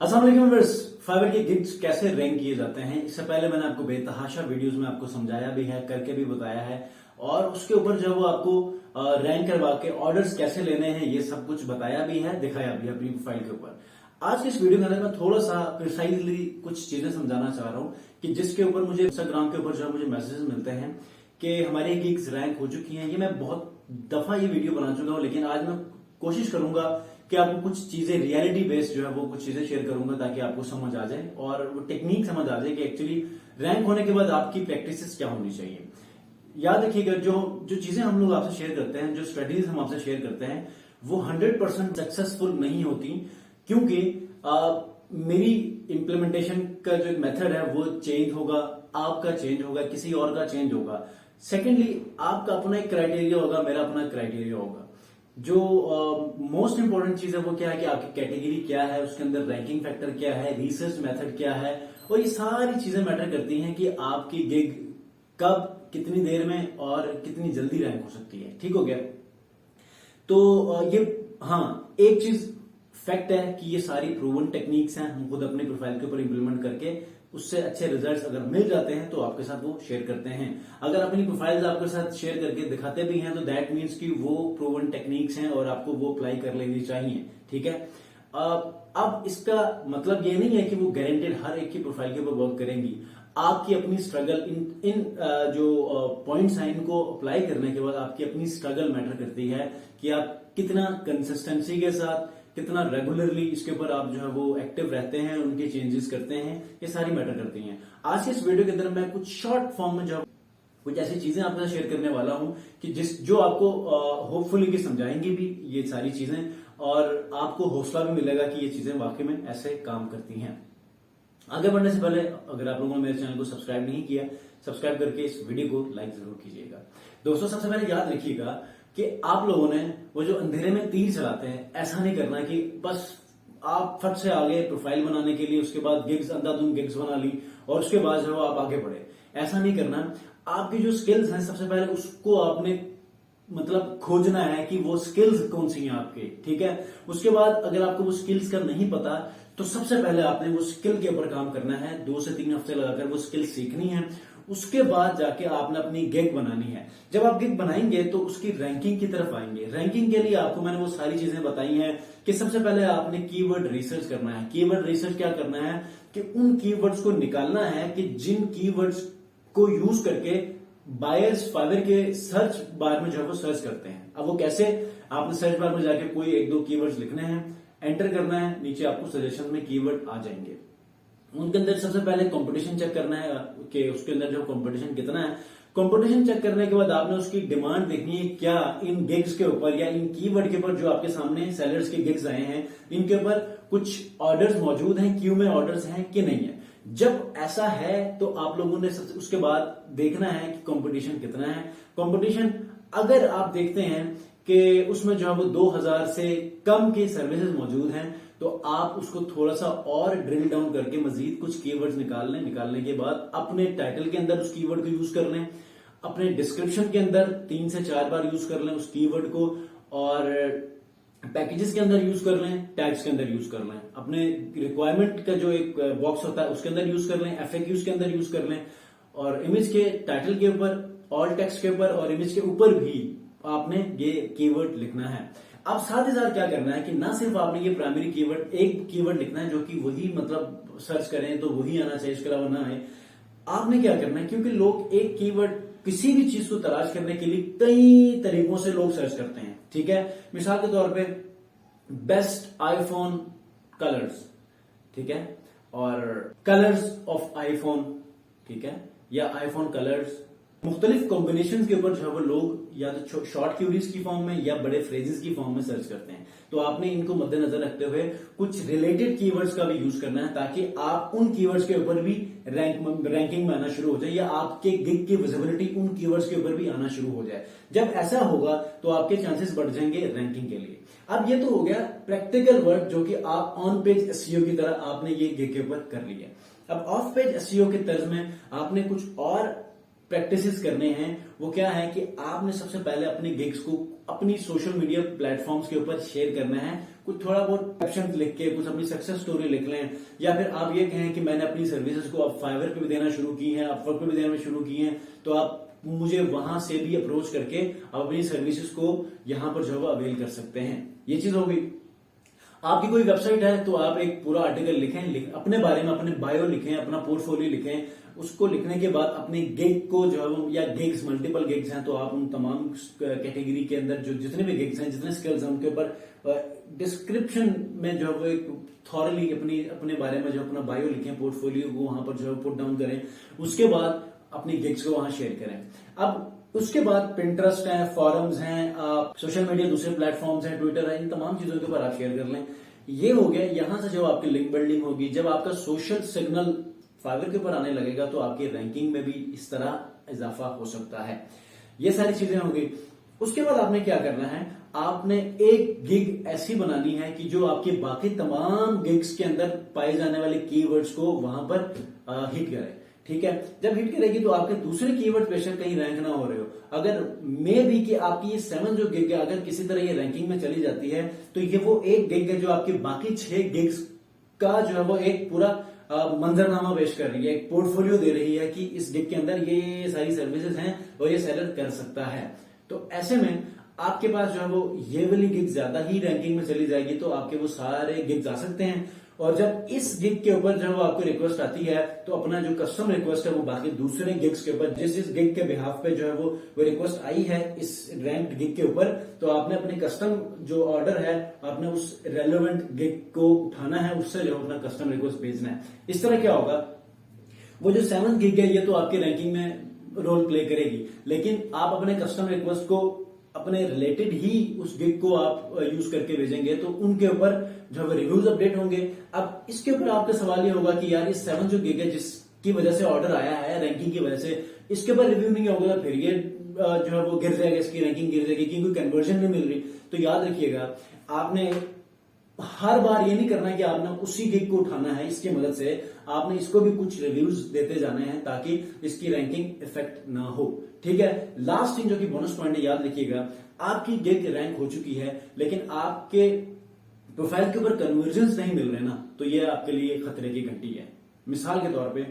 अस्सलाम वालेकुम viewers, fibre के गिग्स कैसे रैंक किए जाते हैं। इससे पहले मैंने आपको बेतहाशा वीडियोस में आपको समझाया भी है, करके भी बताया है और उसके ऊपर जो वो आपको रैंक करवा के ऑर्डर्स कैसे लेने हैं ये सब कुछ बताया भी है, दिखाया भी है अपनी प्रोफाइल के ऊपर। आज के इस वीडियो के अंदर मैं थोड़ा सा प्रिसाइजली कुछ चीजें समझाना चाह रहा हूँ कि जिसके ऊपर मुझे इंस्टाग्राम के ऊपर जो मुझे मैसेजेस मिलते हैं कि हमारी गिग्स रैंक हो चुकी हैं। ये मैं बहुत दफा ये वीडियो बना चुका हूँ, लेकिन आज मैं कोशिश करूंगा कि आपको कुछ चीजें रियलिटी बेस्ड जो है वो कुछ चीजें शेयर करूंगा ताकि आपको समझ आ जाए और वो टेक्निक समझ आ जाए कि एक्चुअली रैंक होने के बाद आपकी प्रैक्टिसेस क्या होनी चाहिए। याद रखिएगा, जो जो चीजें हम लोग आपसे शेयर करते हैं, जो स्ट्रेटजीज हम आपसे शेयर करते हैं, वो 100% सक्सेसफुल नहीं होती, क्योंकि मेरी इम्प्लीमेंटेशन का जो मेथड है वो चेंज होगा, आपका चेंज होगा, किसी और का चेंज होगा। सेकेंडली, आपका अपना एक क्राइटेरिया होगा, मेरा अपना क्राइटेरिया होगा। जो मोस्ट इंपॉर्टेंट चीज है वो क्या है कि आपकी कैटेगरी क्या है, उसके अंदर रैंकिंग फैक्टर क्या है, रिसर्च मेथड क्या है, और ये सारी चीजें मैटर करती हैं कि आपकी गिग कब, कितनी देर में और कितनी जल्दी रैंक हो सकती है। ठीक हो गया। तो ये हाँ, एक चीज फैक्ट है कि ये सारी प्रूवन टेक्निक्स हैं, हम खुद अपने प्रोफाइल के ऊपर इंप्लीमेंट करके उससे अच्छे रिजल्ट्स अगर मिल जाते हैं तो आपके साथ वो शेयर करते हैं। अगर अपनी प्रोफाइल्स आपके साथ शेयर करके दिखाते भी हैं तो दैट मीन्स कि वो प्रूवन टेक्निक्स हैं और आपको वो अप्लाई कर लेनी चाहिए। ठीक है। अब इसका मतलब ये नहीं है कि वो गारंटेड हर एक की प्रोफाइल के ऊपर वर्क करेंगी। आपकी अपनी स्ट्रगल, इन जो पॉइंट्स हैं इनको अप्लाई करने के बाद आपकी अपनी स्ट्रगल मैटर करती है कि आप कितना कंसिस्टेंसी के साथ, कितना रेगुलरली इसके ऊपर आप जो है वो एक्टिव रहते हैं, उनके चेंजेस करते हैं, ये सारी मैटर करती हैं। आज के इस वीडियो के अंदर मैं कुछ शॉर्ट फॉर्म में जो कुछ ऐसी चीजें आपके साथ शेयर करने वाला हूं कि जो आपको होपफुली कि समझाएंगी भी ये सारी चीजें, और आपको हौसला भी मिलेगा कि ये चीजें वाकई में ऐसे काम करती हैं। आगे बढ़ने से पहले अगर आप लोगों ने मेरे चैनल को सब्सक्राइब नहीं किया, सब्सक्राइब करके इस वीडियो को लाइक जरूर कीजिएगा। दोस्तों, सबसे पहले याद रखिएगा कि आप लोगों ने वो जो अंधेरे में तीर चलाते हैं, ऐसा नहीं करना कि बस आप फट से आगे प्रोफाइल बनाने के लिए, उसके बाद गिग्स, अंधाधुंध गिग्स बना ली और उसके बाद जो आप आगे बढ़े। ऐसा नहीं करना। आपकी जो स्किल्स हैं, सबसे पहले उसको आपने मतलब खोजना है कि वो स्किल्स कौन सी हैं आपके। ठीक है। उसके बाद अगर आपको वो स्किल्स का नहीं पता तो सबसे पहले आपने वो स्किल के ऊपर काम करना है, 2 से 3 हफ्ते लगाकर वो स्किल सीखनी है। उसके बाद जाके आपने अपनी गिग बनानी है। जब आप गिग बनाएंगे तो उसकी रैंकिंग की तरफ आएंगे। रैंकिंग के लिए आपको मैंने वो सारी चीजें बताई हैं कि सबसे पहले आपने कीवर्ड रिसर्च करना है। कीवर्ड रिसर्च क्या करना है कि उन कीवर्ड्स को निकालना है कि जिन कीवर्ड्स को यूज करके बायर्स फाइवर के सर्च बार में जो है वो सर्च करते हैं। अब वो कैसे, आपने सर्च बार में जाके कोई 1-2 कीवर्ड्स लिखने हैं, एंटर करना है, नीचे आपको सजेशन में कीवर्ड आ जाएंगे। उनके अंदर सबसे पहले कंपटीशन चेक करना है कि उसके अंदर जो कंपटीशन कितना है। कंपटीशन चेक करने के बाद आपने उसकी डिमांड देखनी है, क्या इन गिग्स के ऊपर या इन कीवर्ड के ऊपर जो आपके सामने सेलर्स के गिग्स आए हैं, इनके ऊपर कुछ ऑर्डर्स मौजूद हैं, क्यू में ऑर्डर्स हैं कि नहीं है। जब ऐसा है तो आप लोगों ने उसके बाद देखना है कि कंपटीशन कितना है। कंपटीशन अगर आप देखते हैं कि उसमें जो है वो 2000 से कम की सर्विसेज मौजूद हैं तो आप उसको थोड़ा सा और ड्रिल डाउन करके मजीद कुछ कीवर्ड्स निकालने के बाद अपने टाइटल के अंदर उस कीवर्ड को यूज कर लें, अपने डिस्क्रिप्शन के अंदर 3 से 4 बार यूज कर लें उस कीवर्ड को, और पैकेजेस के अंदर यूज कर लें, टैग्स के अंदर यूज कर लें, अपने रिक्वायरमेंट का जो एक बॉक्स होता है उसके अंदर यूज कर लें, एफएक्यूज के अंदर यूज कर लें, और इमेज के टाइटल के ऊपर, ऑल टेक्स्ट के ऊपर और इमेज के ऊपर भी आपने ये कीवर्ड लिखना है। अब साथ ही साथ क्या करना है कि ना सिर्फ आपने ये प्राइमरी कीवर्ड, एक कीवर्ड लिखना है जो कि वही मतलब सर्च करें तो वही आना चाहिए, इसके अलावा ना आए। आपने क्या करना है, क्योंकि लोग एक कीवर्ड, किसी भी चीज को तलाश करने के लिए कई तरीकों से लोग सर्च करते हैं। ठीक है। मिसाल के तौर पे बेस्ट आईफोन कलर्स, ठीक है, और कलर्स ऑफ आईफोन, ठीक है, या आईफोन कलर्स, मुख्तलिफ कॉम्बिनेशन के ऊपर जो है वो लोग या तो शॉर्ट क्यूरीज की फॉर्म में या बड़े फ्रेजेस की फॉर्म में सर्च करते हैं। तो आपने इनको मद्देनजर रखते हुए कुछ रिलेटेड कीवर्ड्स का भी यूज करना है ताकि आप उन कीवर्ड्स के ऊपर भी रैंकिंग में आना शुरू हो जाए, या आपके गिग की विजिबिलिटी उन कीवर्ड्स के ऊपर भी आना शुरू हो जाए। जब ऐसा होगा तो आपके चांसेस बढ़ जाएंगे रैंकिंग के लिए। अब ये तो हो गया प्रैक्टिकल वर्क जो कि आप ऑन पेज एसईओ की तरह आपने ये गिग के ऊपर कर लिया। अब ऑफ पेज एसईओ के तर्ज में आपने कुछ और प्रैक्टिसेस करने हैं। वो क्या है कि आपने सबसे पहले अपने गिग्स को अपनी सोशल मीडिया प्लेटफॉर्म्स के ऊपर शेयर करना है, कुछ थोड़ा बहुत कैप्शन लिख के कुछ अपनी सक्सेस स्टोरी लिख लें, या फिर आप ये कहें कि मैंने अपनी सर्विसेज को अब फाइवर पे भी देना शुरू की है, अपवर्क पे भी देना शुरू की है, तो आप मुझे वहां से भी अप्रोच करके आप अपनी सर्विसेज को यहां पर जो है अवेल कर सकते हैं। ये चीज हो गई। आपकी कोई वेबसाइट है तो आप एक पूरा आर्टिकल लिखें, अपने बारे में अपने बायो लिखें, अपना पोर्टफोलियो लिखें। उसको लिखने के बाद अपने गिग को जो है या गिग्स, मल्टीपल गिग्स हैं तो आप उन तमाम कैटेगरी के अंदर जो जितने भी गिग्स हैं, जितने स्किल्स हैं, उनके ऊपर डिस्क्रिप्शन में जो है वो एक थॉरली अपने बारे में जो अपना बायो लिखें, पोर्टफोलियो को वहां पर जो है पुट डाउन करें। उसके बाद अपनी गिग्स को वहां शेयर करें। अब उसके बाद पिंटरेस्ट है, फॉरम्स हैं, आप सोशल मीडिया दूसरे प्लेटफॉर्म्स हैं, ट्विटर है, इन तमाम चीजों के ऊपर आप शेयर कर लें। ये हो गया। यहां से जब आपकी लिंक बिल्डिंग होगी, जब आपका सोशल सिग्नल फाइवर के ऊपर आने लगेगा तो आपकी रैंकिंग में भी इस तरह इजाफा हो सकता है। ये सारी चीजें होंगी। उसके बाद आपने क्या करना है, आपने एक गिग ऐसी बनानी है कि जो आपके बाकी तमाम गिग्स के अंदर पाए जाने वाले कीवर्ड्स को वहां पर हिट करे। ठीक है, जब हिट करेगी तो आपके दूसरे कीवर्ड बेशक कहीं रैंक ना हो रहे हो, अगर मे भी कि आपकी ये 7 जो गिग है अगर किसी तरह ये रैंकिंग में चली जाती है तो ये वो एक गिग है जो आपके बाकी 6 गिग्स का जो है वो एक पूरा मंजरनामा पेश कर रही है, एक पोर्टफोलियो दे रही है कि इस गिग के अंदर ये सारी सर्विसेज हैं और ये सेलर कर सकता है। तो ऐसे में आपके पास जो है वो ये वाली गिग ज्यादा ही रैंकिंग में चली जाएगी तो आपके वो सारे गिग्स आ सकते हैं। और जब इस गिग के ऊपर जब आपको रिक्वेस्ट आती है तो अपना जो कस्टम रिक्वेस्ट है वो बाकी दूसरे गिग्स के ऊपर जिस गिग के बिहाफ पे जो है वो रिक्वेस्ट आई है इस रैंक्ड गिग के ऊपर, तो आपने अपने कस्टम जो ऑर्डर है आपने उस रेलेवेंट गिग को उठाना है, उससे जो अपना कस्टम रिक्वेस्ट भेजना है। इस तरह क्या होगा, वो जो 7 गिग है ये तो आपकी रैंकिंग में रोल प्ले करेगी, लेकिन आप अपने कस्टम रिक्वेस्ट को अपने रिलेटेड ही उस गिग को आप यूज करके भेजेंगे तो उनके ऊपर जो है रिव्यूज अपडेट होंगे। अब इसके ऊपर आपका सवाल ये होगा कि यार ये 7 जो गिग है जिसकी वजह से ऑर्डर आया है रैंकिंग की वजह से, इसके ऊपर रिव्यू नहीं होगा तो फिर ये जो है वो गिर जाएगा, इसकी रैंकिंग गिर जाएगी क्योंकि कन्वर्जन नहीं मिल रही। तो याद रखिएगा, आपने हर बार ये नहीं करना कि आपने उसी गिग को उठाना है, इसकी मदद से आपने इसको भी कुछ रिव्यूज देते जाने हैं ताकि इसकी रैंकिंग इफेक्ट ना हो। ठीक है, लास्ट थिंग जो कि बोनस पॉइंट है, याद रखिएगा, आपकी गिग रैंक हो चुकी है लेकिन आपके प्रोफाइल के ऊपर कन्वर्जन्स नहीं मिल रहे ना, तो ये आपके लिए खतरे की घंटी है। मिसाल के तौर पे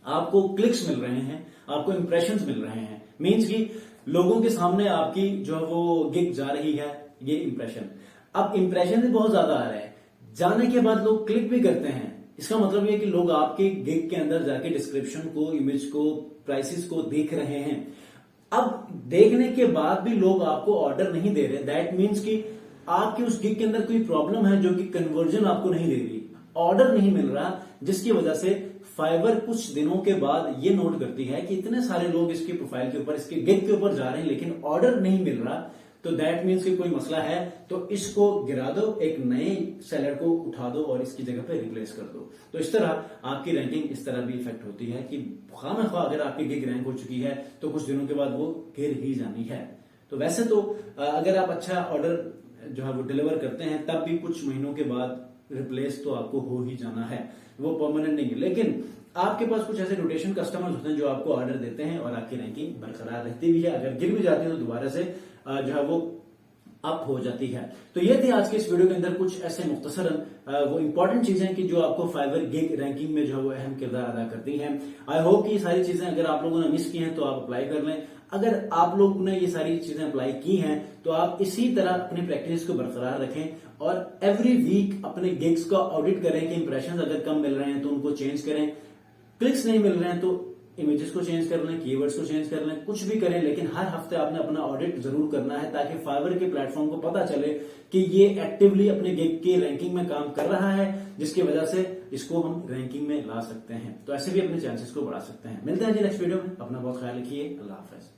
आपको क्लिक्स मिल रहे हैं, आपको इंप्रेशंस मिल रहे हैं, मींस कि लोगों के सामने आपकी जो वो गिग जा रही है, ये इंप्रेशन। अब इंप्रेशन भी बहुत ज्यादा आ रहा है, जाने के बाद लोग क्लिक भी करते हैं, इसका मतलब ये कि लोग आपके गिग के अंदर जाके डिस्क्रिप्शन को, इमेज को, प्राइसेस को देख रहे हैं। अब देखने के बाद भी लोग आपको ऑर्डर नहीं दे रहे, दैट मीन्स कि आपकी उस गिग के अंदर कोई प्रॉब्लम है जो कि कन्वर्जन आपको नहीं दे रही, ऑर्डर नहीं मिल रहा, जिसकी वजह से फाइवर कुछ दिनों के बाद ये नोट करती है कि इतने सारे लोग इसके प्रोफाइल के ऊपर, इसके गिग के ऊपर जा रहे हैं लेकिन ऑर्डर नहीं मिल रहा, तो दैट मीन्स कि कोई मसला है, तो इसको गिरा दो, एक नए सेलर को उठा दो और इसकी जगह पे रिप्लेस कर दो। तो इस तरह आपकी रैंकिंग इस तरह भी इफेक्ट होती है कि खामखा अगर आपकी गिग रैंक हो चुकी है तो कुछ दिनों के बाद वो गिर ही जानी है। तो वैसे तो अगर आप अच्छा ऑर्डर जो है वो डिलीवर करते हैं तब भी कुछ महीनों के बाद रिप्लेस तो आपको हो ही जाना है, वो परमानेंट नहीं है। लेकिन आपके पास कुछ ऐसे रोटेशन कस्टमर्स होते हैं जो आपको ऑर्डर देते हैं और आपकी रैंकिंग बरकरार रहती भी है, अगर गिर भी जाती है तो दोबारा से जो है वो अप हो जाती है। तो ये थी आज के इस वीडियो के अंदर कुछ ऐसे मुख्तसरन वो इंपॉर्टेंट चीजें कि जो आपको फाइवर गिग रैंकिंग में जो है वो अहम किरदार अदा करती हैं। आई होप कि ये सारी चीजें अगर आप लोगों ने मिस की हैं तो आप अप्लाई कर लें। अगर आप लोगों ने ये सारी चीजें अप्लाई की हैं तो आप इसी तरह अपनी प्रैक्टिस को बरकरार रखें और एवरी वीक अपने गिग्स का ऑडिट करें कि इंप्रेशन अगर कम मिल रहे हैं तो उनको चेंज करें, क्लिक्स नहीं मिल रहे हैं तो इमेजेस को चेंज कर लें, कीवर्ड्स को चेंज कर लें, कुछ भी करें, लेकिन हर हफ्ते आपने अपना ऑडिट जरूर करना है ताकि फाइवर के प्लेटफॉर्म को पता चले कि ये एक्टिवली अपने गिग की रैंकिंग में काम कर रहा है, जिसकी वजह से इसको हम रैंकिंग में ला सकते हैं। तो ऐसे भी अपने चांसेस को बढ़ा सकते हैं। मिलते हैं जी नेक्स्ट वीडियो में, अपना बहुत ख्याल रखिए, अल्लाह हाफिज।